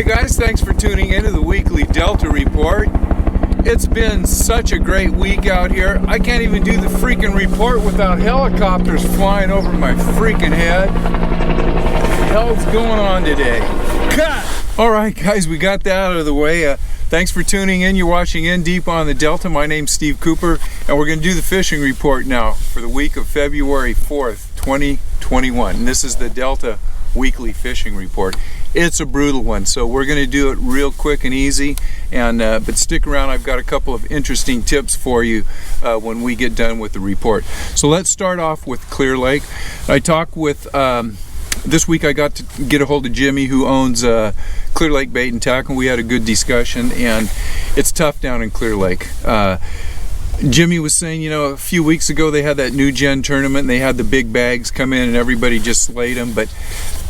Hey guys, thanks for tuning into the weekly Delta Report. It's been such a great week out here. I can't even do the freaking report without helicopters flying over my freaking head. What the hell's going on today? Cut! Alright guys, we got that out of the way. Thanks for tuning in. You're watching In Deep on the Delta. My name's Steve Cooper, and we're going to do the fishing report now for the week of February 4th, 2021. And this is the Delta Weekly Fishing Report. It's a brutal one, so we're going to do it real quick and easy, and but stick around. I've got a couple of interesting tips for you when we get done with the report. So let's start off with Clear Lake. I talked with this week I got to get a hold of Jimmy, who owns Clear Lake Bait and Tackle. We had a good discussion, and it's tough down in Clear Lake. Jimmy was saying, you know, a few weeks ago they had that new gen tournament and they had the big bags come in and everybody just slayed them, but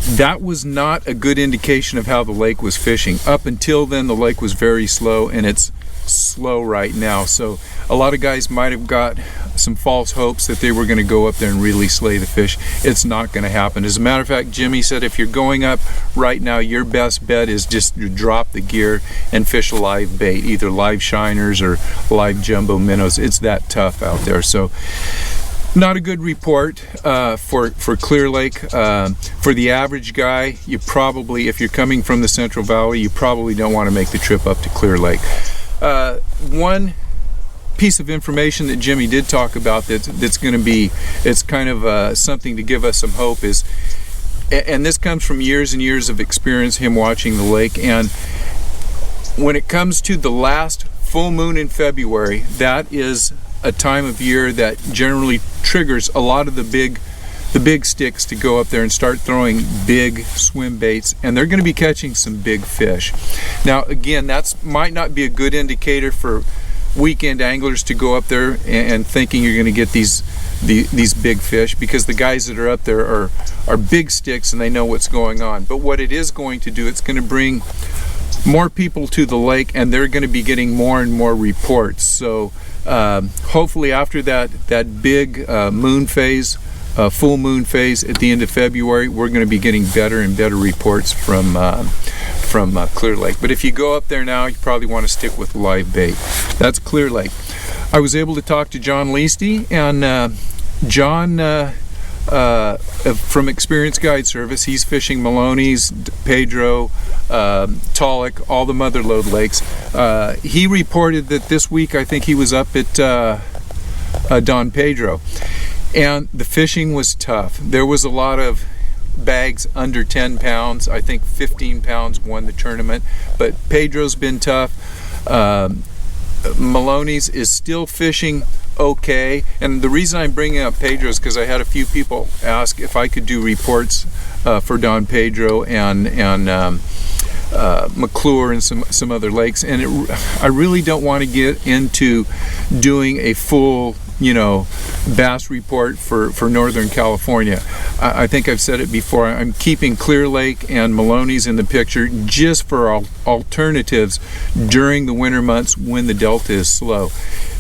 that was not a good indication of how the lake was fishing. Up until then, the lake was very slow, and it's slow right now. So a lot of guys might have got some false hopes that they were going to go up there and really slay the fish. It's not going to happen. As a matter of fact, Jimmy said if you're going up right now, your best bet is just to drop the gear and fish a live bait, either live shiners or live jumbo minnows. It's that tough out there. So not a good report for Clear Lake. For the average guy, you probably, if you're coming from the Central Valley, you probably don't want to make the trip up to Clear Lake. One piece of information that Jimmy did talk about that's going to be, it's kind of something to give us some hope is, and this comes from years and years of experience, him watching the lake, and when it comes to the last full moon in February, that is a time of year that generally triggers a lot of the big sticks to go up there and start throwing big swim baits, and they're going to be catching some big fish. Now again, that might not be a good indicator for weekend anglers to go up there and thinking you're going to get these big fish, because the guys that are up there are big sticks and they know what's going on. But what it is going to do, it's going to bring more people to the lake, and they're going to be getting more and more reports. So hopefully after that big moon phase, full moon phase at the end of February, we're going to be getting better and better reports from Clear Lake. But if you go up there now, you probably want to stick with live bait. That's Clear Lake. I was able to talk to John Liechty, and John from Experience Guide Service, he's fishing Maloney's, Pedro, Tulloch, all the mother lode lakes. He reported that this week, I think he was up at Don Pedro, and the fishing was tough. There was a lot of bags under 10 pounds. I think 15 pounds won the tournament, but Pedro's been tough. Maloney's is still fishing okay, and the reason I'm bringing up Pedro is because I had a few people ask if I could do reports for Don Pedro and McClure and some other lakes, and I really don't want to get into doing a full, you know, bass report for Northern California. I think I've said it before, I'm keeping Clear Lake and Maloney's in the picture just for alternatives during the winter months when the Delta is slow.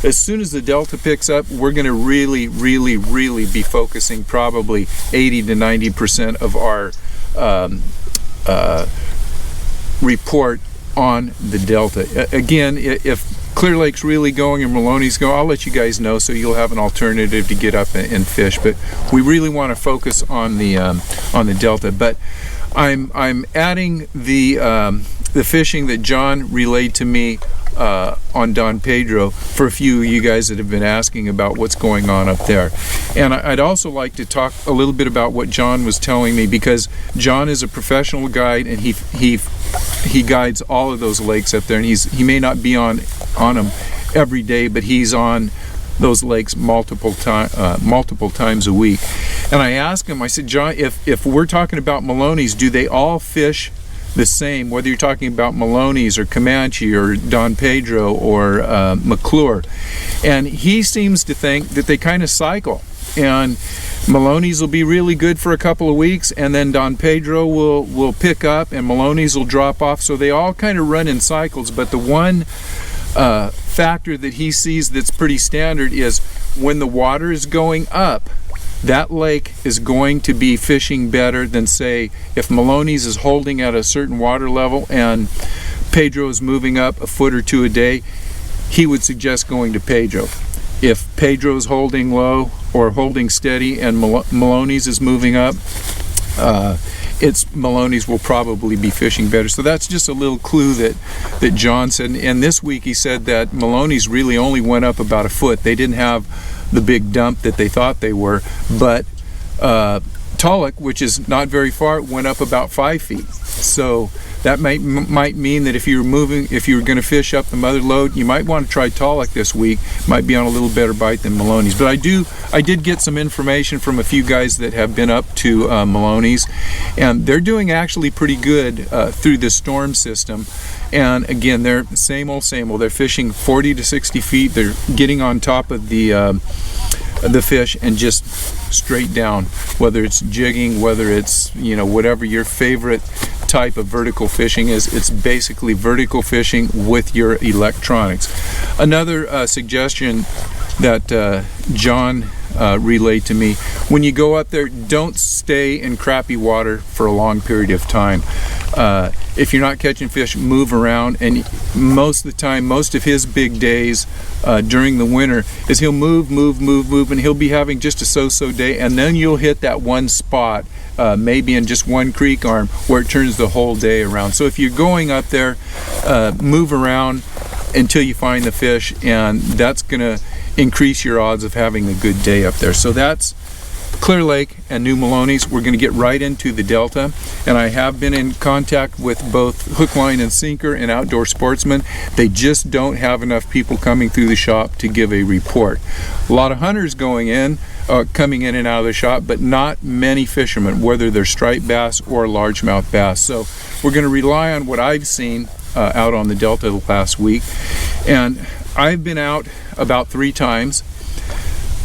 As soon as the Delta picks up, we're going to really be focusing probably 80 to 90% of our report on the Delta. Again, if Clear Lake's really going and Maloney's going, I'll let you guys know so you'll have an alternative to get up and fish. But we really want to focus on the Delta. But I'm adding the fishing that John relayed to me on Don Pedro for a few of you guys that have been asking about what's going on up there. And I'd also like to talk a little bit about what John was telling me, because John is a professional guide, and he guides all of those lakes up there, and he may not be on them every day, but he's on those lakes multiple times a week. And I asked him, I said, John, if we're talking about Maloney's, do they all fish the same, whether you're talking about Maloney's or Comanche or Don Pedro or McClure? And he seems to think that they kind of cycle, and Maloney's will be really good for a couple of weeks, and then Don Pedro will pick up and Maloney's will drop off. So they all kind of run in cycles. But the one factor that he sees that's pretty standard is when the water is going up, that lake is going to be fishing better than, say, if Maloney's is holding at a certain water level and Pedro is moving up a foot or two a day, he would suggest going to Pedro. If Pedro's holding low or holding steady and Maloney's is moving up, Maloney's will probably be fishing better. So that's just a little clue that John said. And this week he said that Maloney's really only went up about a foot. They didn't have the big dump that they thought they were, but Tulloch, which is not very far, went up about 5 feet. So that might mean that if you were going to fish up the mother lode, you might want to try Tulloch this week. Might be on a little better bite than Maloney's. But I did get some information from a few guys that have been up to Maloney's, and they're doing actually pretty good through this storm system. And again, they're same old. They're fishing 40 to 60 feet. They're getting on top of the fish and just straight down, whether it's jigging, whether it's, whatever your favorite type of vertical fishing is. It's basically vertical fishing with your electronics. Another suggestion that John relayed to me: when you go up there, don't stay in crappy water for a long period of time. If you're not catching fish, move around. And most of the time, most of his big days during the winter is he'll move, and he'll be having just a so-so day, and then you'll hit that one spot, maybe in just one creek arm, where it turns the whole day around. So if you're going up there, move around until you find the fish, and that's gonna increase your odds of having a good day up there. So that's Clear Lake and New Maloney's. We're going to get right into the Delta, and I have been in contact with both Hook, Line, and Sinker and Outdoor Sportsman. They just don't have enough people coming through the shop to give a report. A lot of hunters coming in and out of the shop, but not many fishermen, whether they're striped bass or largemouth bass. So we're going to rely on what I've seen out on the Delta the last week, and I've been out about 3 times.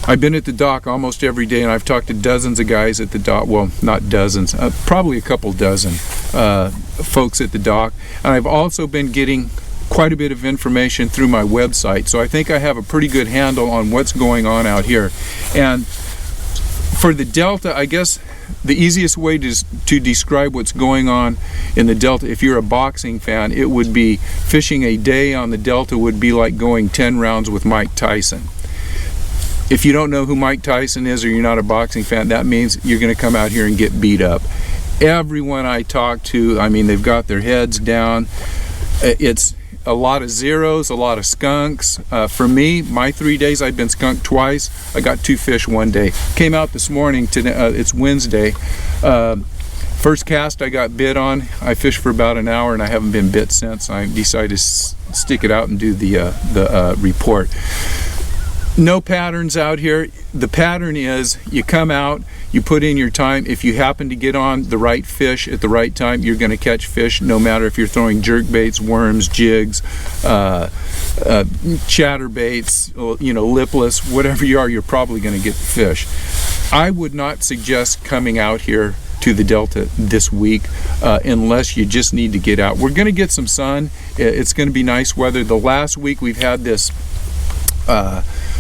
I've been at the dock almost every day, and I've talked to dozens of guys at the dock. Well, not dozens, probably a couple dozen folks at the dock. And I've also been getting quite a bit of information through my website. So I think I have a pretty good handle on what's going on out here. And for the Delta, I guess the easiest way to describe what's going on in the Delta, if you're a boxing fan, it would be fishing a day on the Delta would be like going 10 rounds with Mike Tyson. If you don't know who Mike Tyson is, or you're not a boxing fan, that means you're going to come out here and get beat up. Everyone I talk to, I mean, they've got their heads down. It's a lot of zeros, a lot of skunks. For me, my 3 days, I've been skunked twice. I got 2 fish one day. Came out this morning, it's Wednesday. First cast I got bit on. I fished for about an hour and I haven't been bit since. I decided to stick it out and do the report. No patterns out here. The pattern is you come out, you put in your time. If you happen to get on the right fish at the right time, you're going to catch fish, no matter if you're throwing jerk baits, worms, jigs, chatterbaits, lipless, whatever you are, you're probably going to get the fish. I would not suggest coming out here to the Delta this week unless you just need to get out. We're going to get some sun. It's going to be nice weather. The last week we've had this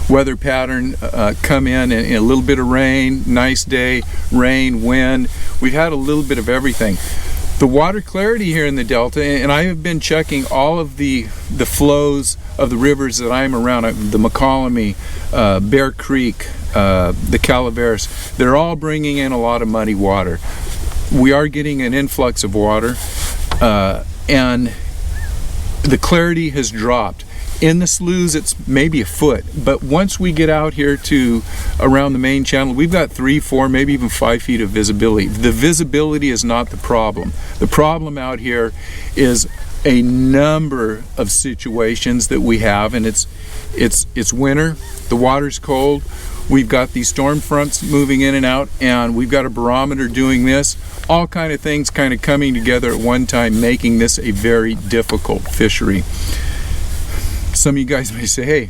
weather pattern come in, and a little bit of rain, nice day, rain, wind. We've had a little bit of everything. The water clarity here in the Delta, and I have been checking all of the flows of the rivers that I'm around, the McCollum, Bear Creek, the Calaveras, they're all bringing in a lot of muddy water. We are getting an influx of water, and the clarity has dropped. In the sloughs, it's maybe a foot, but once we get out here to around the main channel, we've got 3, 4, maybe even 5 feet of visibility. The visibility is not the problem. The problem out here is a number of situations that we have, and it's winter, the water's cold, we've got these storm fronts moving in and out, and we've got a barometer doing this, all kind of things kind of coming together at one time, making this a very difficult fishery. Some of you guys may say, hey,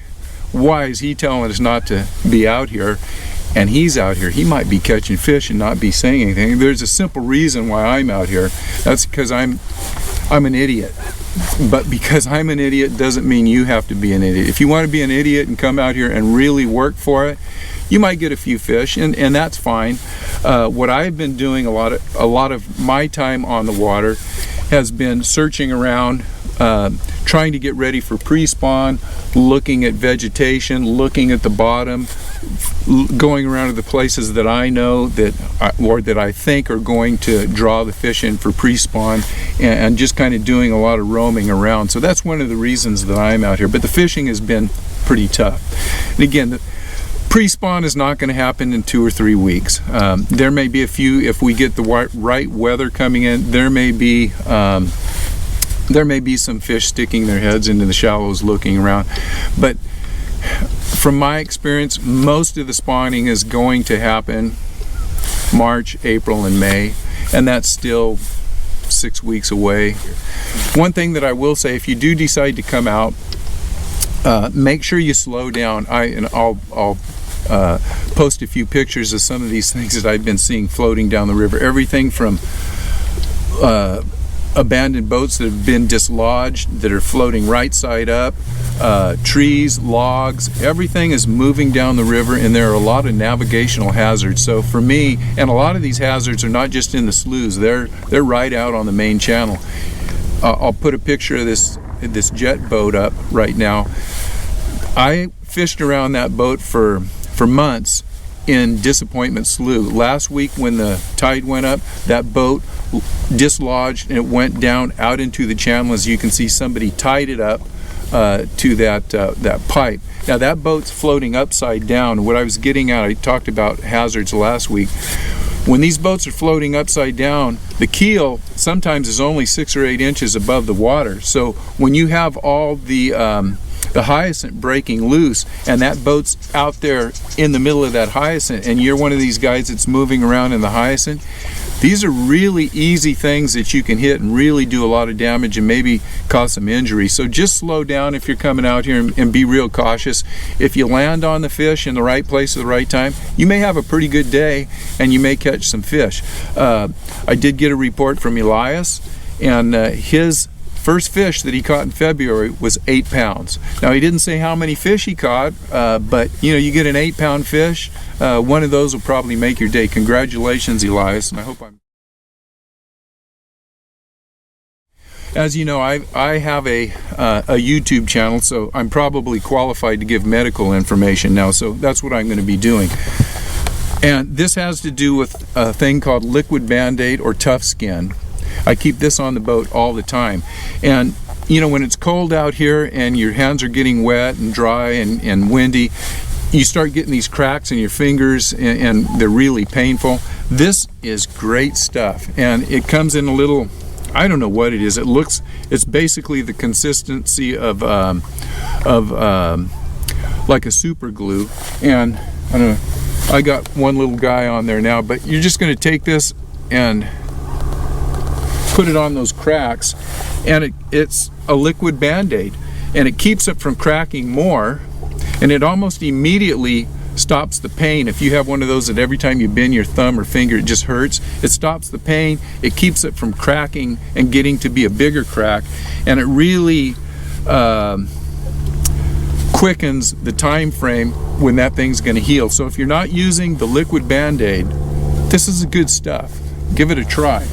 why is he telling us not to be out here? and he's out here. He might be catching fish and not be saying anything. There's a simple reason why I'm out here. That's because I'm an idiot. But because I'm an idiot doesn't mean you have to be an idiot. If you want to be an idiot and come out here and really work for it, you might get a few fish, and that's fine. What I've been doing a lot of my time on the water has been searching around, trying to get ready for pre-spawn, looking at vegetation, looking at the bottom, going around to the places that I know that I think are going to draw the fish in for pre-spawn, and just kind of doing a lot of roaming around. So that's one of the reasons that I'm out here. But the fishing has been pretty tough. And again, the pre-spawn is not going to happen in 2 or 3 weeks. There may be a few, if we get the right weather coming in, there may be some fish sticking their heads into the shallows looking around. But from my experience, most of the spawning is going to happen March, April, and May, and that's still 6 weeks away. One thing that I will say, if you do decide to come out, make sure you slow down. I'll post a few pictures of some of these things that I've been seeing floating down the river. Everything from abandoned boats that have been dislodged, that are floating right side up, trees, logs, everything is moving down the river, and there are a lot of navigational hazards. So for me, and a lot of these hazards are not just in the sloughs, they're right out on the main channel. I'll put a picture of this jet boat up right now. I fished around that boat for months in Disappointment Slough. Last week when the tide went up, that boat dislodged and it went down out into the channel. As you can see, somebody tied it up to that pipe. Now that boat's floating upside down. What I was getting at, I talked about hazards last week. When these boats are floating upside down, the keel sometimes is only 6 or 8 inches above the water. So when you have all the hyacinth breaking loose, and that boat's out there in the middle of that hyacinth, and you're one of these guys that's moving around in the hyacinth, these are really easy things that you can hit and really do a lot of damage and maybe cause some injury. So just slow down if you're coming out here, and be real cautious. If you land on the fish in the right place at the right time, you may have a pretty good day and you may catch some fish. I did get a report from Elias, and his first fish that he caught in February was 8 pounds. Now he didn't say how many fish he caught, but you get an 8-pound fish, one of those will probably make your day. Congratulations, Elias, and I hope I'm... As you know, I have a YouTube channel, so I'm probably qualified to give medical information now, so that's what I'm going to be doing. And this has to do with a thing called liquid Band-Aid or tough skin. I keep this on the boat all the time, and when it's cold out here and your hands are getting wet and dry and windy, you start getting these cracks in your fingers, and they're really painful. This is great stuff, and it comes in a little, I don't know what it is. It's basically the consistency of like a super glue, and I don't know, I got one little guy on there now, but you're just going to take this and put it on those cracks, and it's a liquid Band-Aid, and it keeps it from cracking more, and it almost immediately stops the pain. If you have one of those that every time you bend your thumb or finger it just hurts, it stops the pain, it keeps it from cracking and getting to be a bigger crack, and it really quickens the time frame when that thing's going to heal. So if you're not using the liquid Band-Aid, this is good stuff. Give it a try.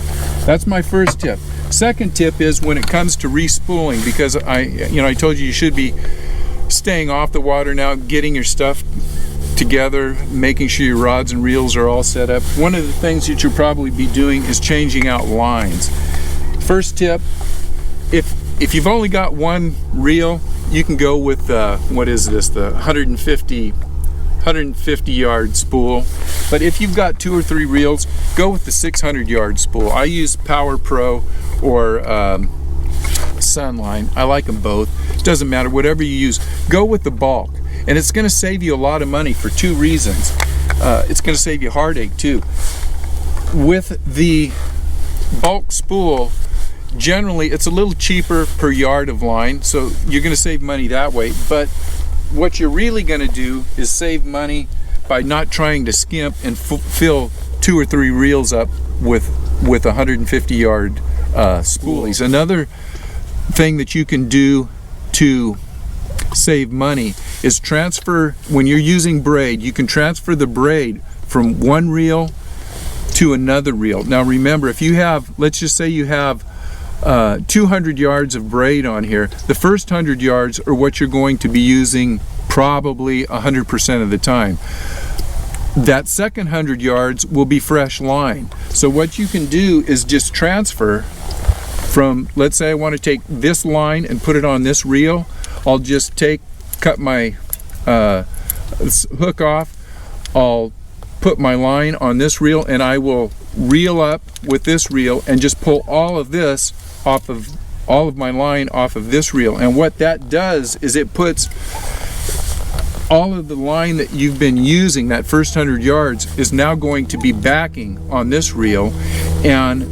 That's my first tip. Second tip is when it comes to respooling, because I told you should be staying off the water now, getting your stuff together, making sure your rods and reels are all set up. One of the things that you'll probably be doing is changing out lines. First tip, if you've only got one reel, you can go with what is this, the 150 yard spool. But if you've got 2 or 3 reels, go with the 600 yard spool. I use Power Pro or Sunline. I like them both. It doesn't matter, whatever you use. Go with the bulk, and it's going to save you a lot of money for 2 reasons. It's going to save you heartache too. With the bulk spool, generally it's a little cheaper per yard of line, so you're going to save money that way. But what you're really going to do is save money by not trying to skimp and fill 2 or 3 reels up with 150 yard spoolies. Another thing that you can do to save money is transfer, when you're using braid, you can transfer the braid from one reel to another reel. Now remember, if you have, let's just say you have 200 yards of braid on here, the first 100 yards are what you're going to be using probably 100% of the time. That second 100 yards will be fresh line. So what you can do is just transfer from, let's say I want to take this line and put it on this reel. I'll just cut my hook off, I'll put my line on this reel, and I will reel up with this reel and just pull all of this off of, all of my line off of this reel. And what that does is it puts all of the line that you've been using, that first 100 yards, is now going to be backing on this reel, and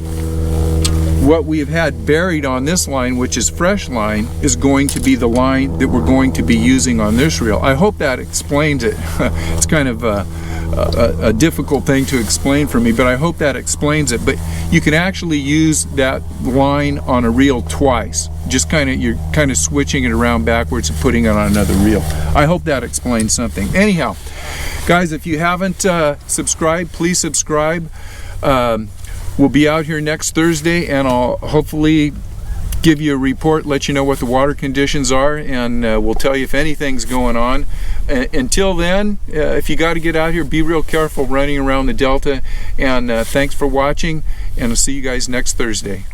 what we have had buried on this line, which is fresh line, is going to be the line that we're going to be using on this reel. I hope that explains it. It's kind of a difficult thing to explain for me, but I hope that explains it. But you can actually use that line on a reel twice. Just you're kind of switching it around backwards and putting it on another reel. I hope that explains something. Anyhow, guys, if you haven't subscribed, please subscribe. We'll be out here next Thursday, and I'll hopefully give you a report, let you know what the water conditions are, and we'll tell you if anything's going on. Until then, if you got to get out here, be real careful running around the Delta, and thanks for watching, and I'll see you guys next Thursday.